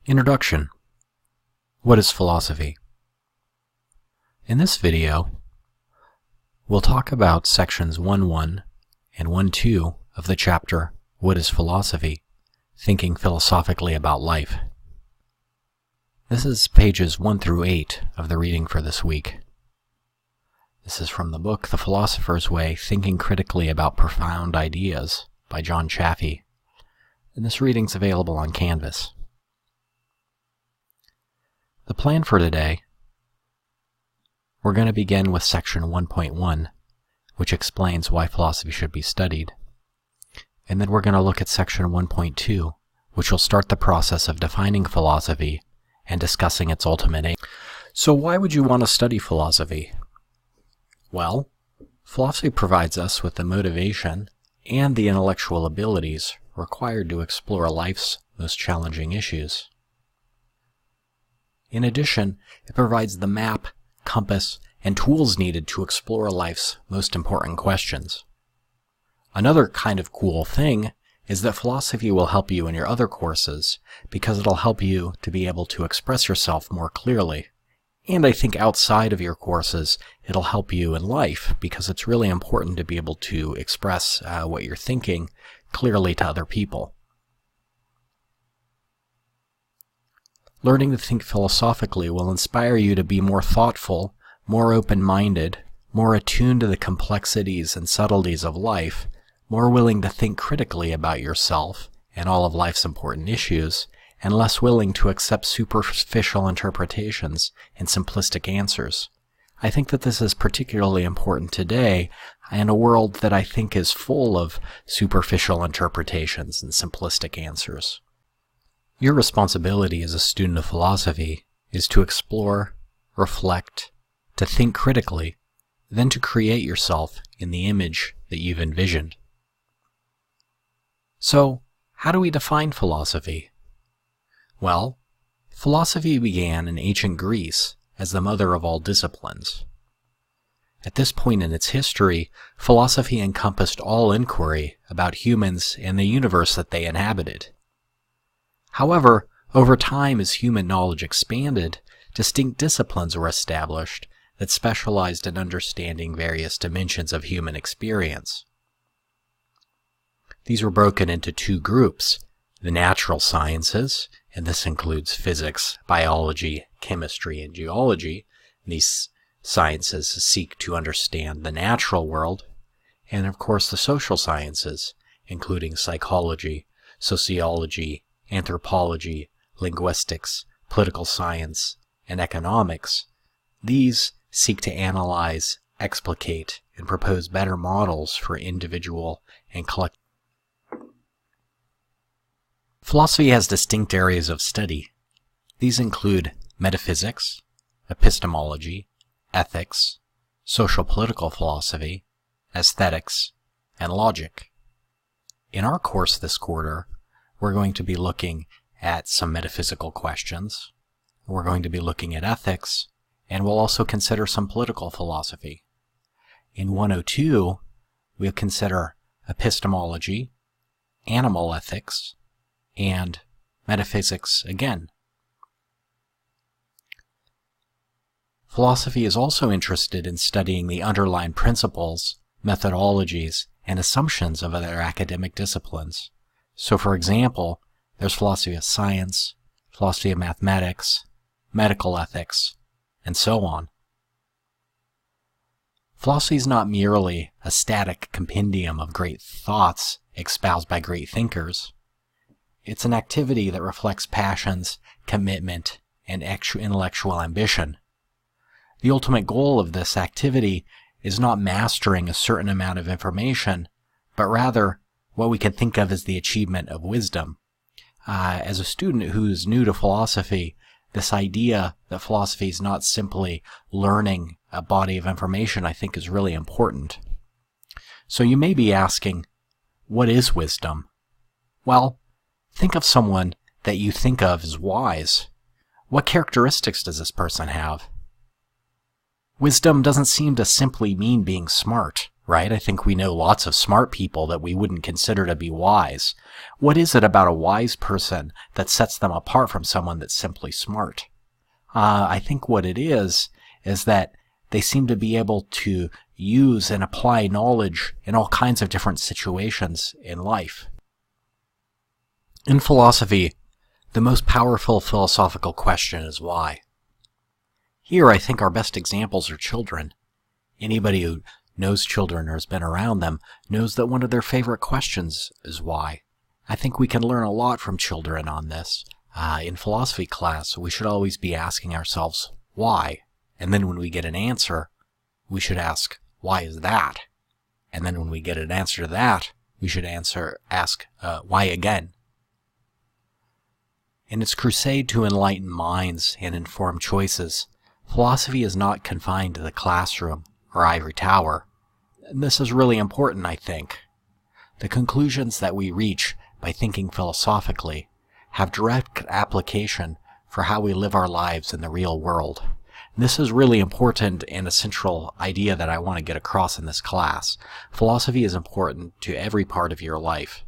Introduction. What is philosophy? In this video, we'll talk about sections 1.1 and 1.2 of the chapter, What is Philosophy? Thinking Philosophically About Life. This is pages 1 through 8 of the reading for this week. This is from the book The Philosopher's Way, Thinking Critically About Profound Ideas by John Chaffee, and this reading's available on Canvas. The plan for today, we're going to begin with section 1.1, which explains why philosophy should be studied. And then we're going to look at section 1.2, which will start the process of defining philosophy and discussing its ultimate aim. So why would you want to study philosophy? Well, philosophy provides us with the motivation and the intellectual abilities required to explore life's most challenging issues. In addition, it provides the map, compass, and tools needed to explore life's most important questions. Another kind of cool thing is that philosophy will help you in your other courses because it'll help you to be able to express yourself more clearly. And I think outside of your courses, it'll help you in life because it's really important to be able to express what you're thinking clearly to other people. Learning to think philosophically will inspire you to be more thoughtful, more open-minded, more attuned to the complexities and subtleties of life, more willing to think critically about yourself and all of life's important issues, and less willing to accept superficial interpretations and simplistic answers. I think that this is particularly important today in a world that I think is full of superficial interpretations and simplistic answers. Your responsibility as a student of philosophy is to explore, reflect, to think critically, then to create yourself in the image that you've envisioned. So, how do we define philosophy? Well, philosophy began in ancient Greece as the mother of all disciplines. At this point in its history, philosophy encompassed all inquiry about humans and the universe that they inhabited. However, over time as human knowledge expanded, distinct disciplines were established that specialized in understanding various dimensions of human experience. These were broken into two groups: the natural sciences, and this includes physics, biology, chemistry, and geology. These sciences seek to understand the natural world, and of course the social sciences, including psychology, sociology, anthropology, linguistics, political science, and economics. These seek to analyze, explicate, and propose better models for individual and collective. Philosophy has distinct areas of study. These include metaphysics, epistemology, ethics, social-political philosophy, aesthetics, and logic. In our course this quarter, we're going to be looking at some metaphysical questions, we're going to be looking at ethics, and we'll also consider some political philosophy. In 102, we'll consider epistemology, animal ethics, and metaphysics again. Philosophy is also interested in studying the underlying principles, methodologies, and assumptions of other academic disciplines. So for example, there's philosophy of science, philosophy of mathematics, medical ethics, and so on. Philosophy is not merely a static compendium of great thoughts espoused by great thinkers. It's an activity that reflects passions, commitment, and intellectual ambition. The ultimate goal of this activity is not mastering a certain amount of information, but rather what we can think of as the achievement of wisdom. As a student who's new to philosophy, this idea that philosophy is not simply learning a body of information, I think is really important. So you may be asking, what is wisdom? Well, think of someone that you think of as wise. What characteristics does this person have? Wisdom doesn't seem to simply mean being smart. right? I think we know lots of smart people that we wouldn't consider to be wise. What is it about a wise person that sets them apart from someone that's simply smart? I think what it is that they seem to be able to use and apply knowledge in all kinds of different situations in life. In philosophy, the most powerful philosophical question is why. Here, I think our best examples are children. Anybody who knows children or has been around them knows that one of their favorite questions is why. I think we can learn a lot from children on this. In philosophy class, we should always be asking ourselves, why? And then when we get an answer, we should ask, why is that? And then when we get an answer to that, we should ask, why again? In its crusade to enlighten minds and inform choices, philosophy is not confined to the classroom or ivory tower. And this is really important, I think. The conclusions that we reach by thinking philosophically have direct application for how we live our lives in the real world. And this is really important and a central idea that I want to get across in this class. Philosophy is important to every part of your life.